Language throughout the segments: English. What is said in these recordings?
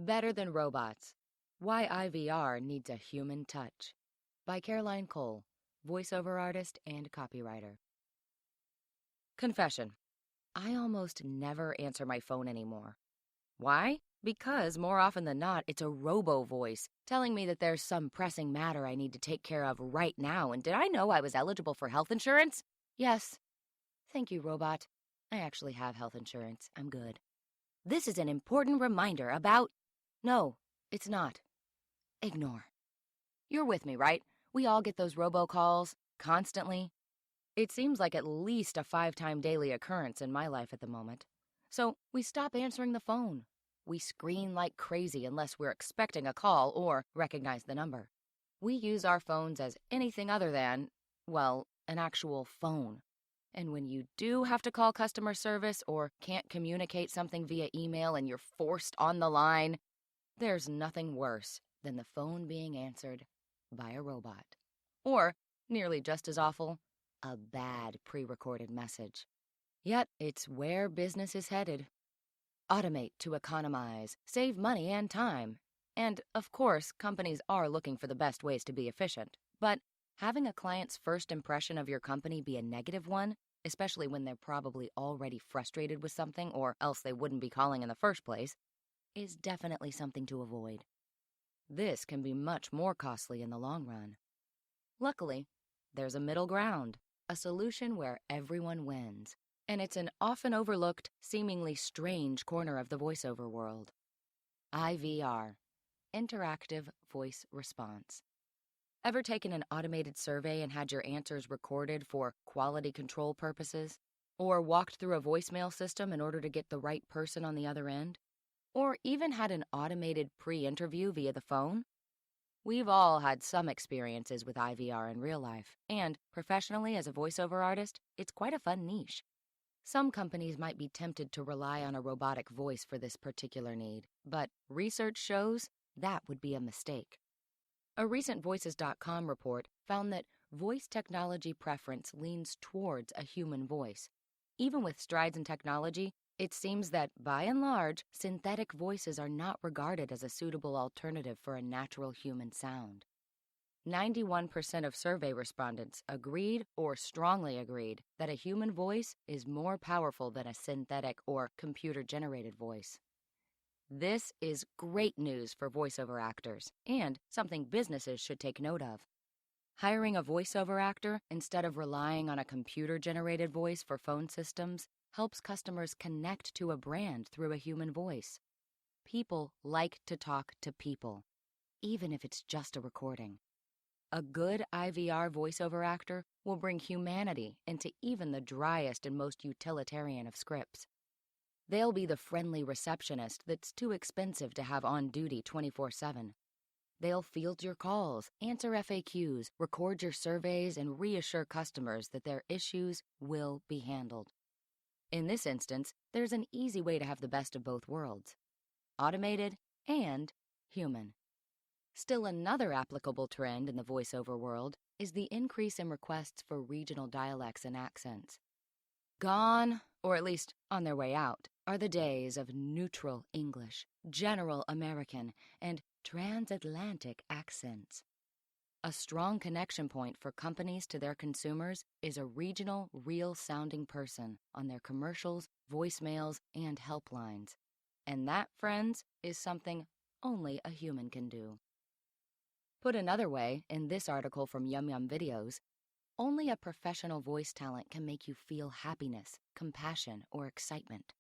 Better Than Robots: Why IVR Needs a Human Touch by Caroline Cole, voiceover artist and copywriter. Confession: I almost never answer my phone anymore. Why? Because more often than not, it's a robo-voice telling me that there's some pressing matter I need to take care of right now, and did I know I was eligible for health insurance? Yes. Thank you, robot. I actually have health insurance. I'm good. This is an important reminder about... No, it's not. Ignore. You're with me, right? We all get those robocalls, constantly. It seems like at least a 5-time daily occurrence in my life at the moment. So we stop answering the phone. We screen like crazy unless we're expecting a call or recognize the number. We use our phones as anything other than, well, an actual phone. And when you do have to call customer service or can't communicate something via email and you're forced on the line, there's nothing worse than the phone being answered by a robot. Or, nearly just as awful, a bad pre-recorded message. Yet, it's where business is headed. Automate to economize, save money and time. And, of course, companies are looking for the best ways to be efficient. But having a client's first impression of your company be a negative one, especially when they're probably already frustrated with something or else they wouldn't be calling in the first place, is definitely something to avoid. This can be much more costly in the long run. Luckily, there's a middle ground, a solution where everyone wins, and it's an often overlooked, seemingly strange corner of the voiceover world. IVR, Interactive Voice Response. Ever taken an automated survey and had your answers recorded for quality control purposes? Or walked through a voicemail system in order to get the right person on the other end? Or even had an automated pre-interview via the phone? We've all had some experiences with IVR in real life, and professionally as a voiceover artist, it's quite a fun niche. Some companies might be tempted to rely on a robotic voice for this particular need, but research shows that would be a mistake. A recent Voices.com report found that voice technology preference leans towards a human voice. Even with strides in technology, it seems that, by and large, synthetic voices are not regarded as a suitable alternative for a natural human sound. 91% of survey respondents agreed or strongly agreed that a human voice is more powerful than a synthetic or computer-generated voice. This is great news for voiceover actors, and something businesses should take note of. Hiring a voiceover actor instead of relying on a computer-generated voice for phone systems helps customers connect to a brand through a human voice. People like to talk to people, even if it's just a recording. A good IVR voiceover actor will bring humanity into even the driest and most utilitarian of scripts. They'll be the friendly receptionist that's too expensive to have on duty 24/7. They'll field your calls, answer FAQs, record your surveys, and reassure customers that their issues will be handled. In this instance, there's an easy way to have the best of both worlds: automated and human. Still, another applicable trend in the voiceover world is the increase in requests for regional dialects and accents. Gone, or at least on their way out, are the days of neutral English, general American, and transatlantic accents. A strong connection point for companies to their consumers is a regional, real-sounding person on their commercials, voicemails, and helplines. And that, friends, is something only a human can do. Put another way, in this article from Yum Yum Videos, only a professional voice talent can make you feel happiness, compassion, or excitement.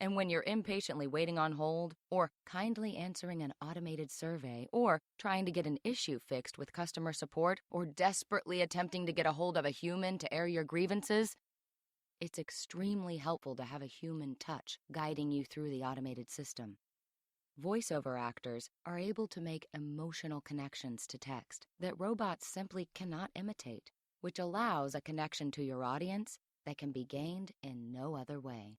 And when you're impatiently waiting on hold, or kindly answering an automated survey, or trying to get an issue fixed with customer support, or desperately attempting to get a hold of a human to air your grievances, it's extremely helpful to have a human touch guiding you through the automated system. Voiceover actors are able to make emotional connections to text that robots simply cannot imitate, which allows a connection to your audience that can be gained in no other way.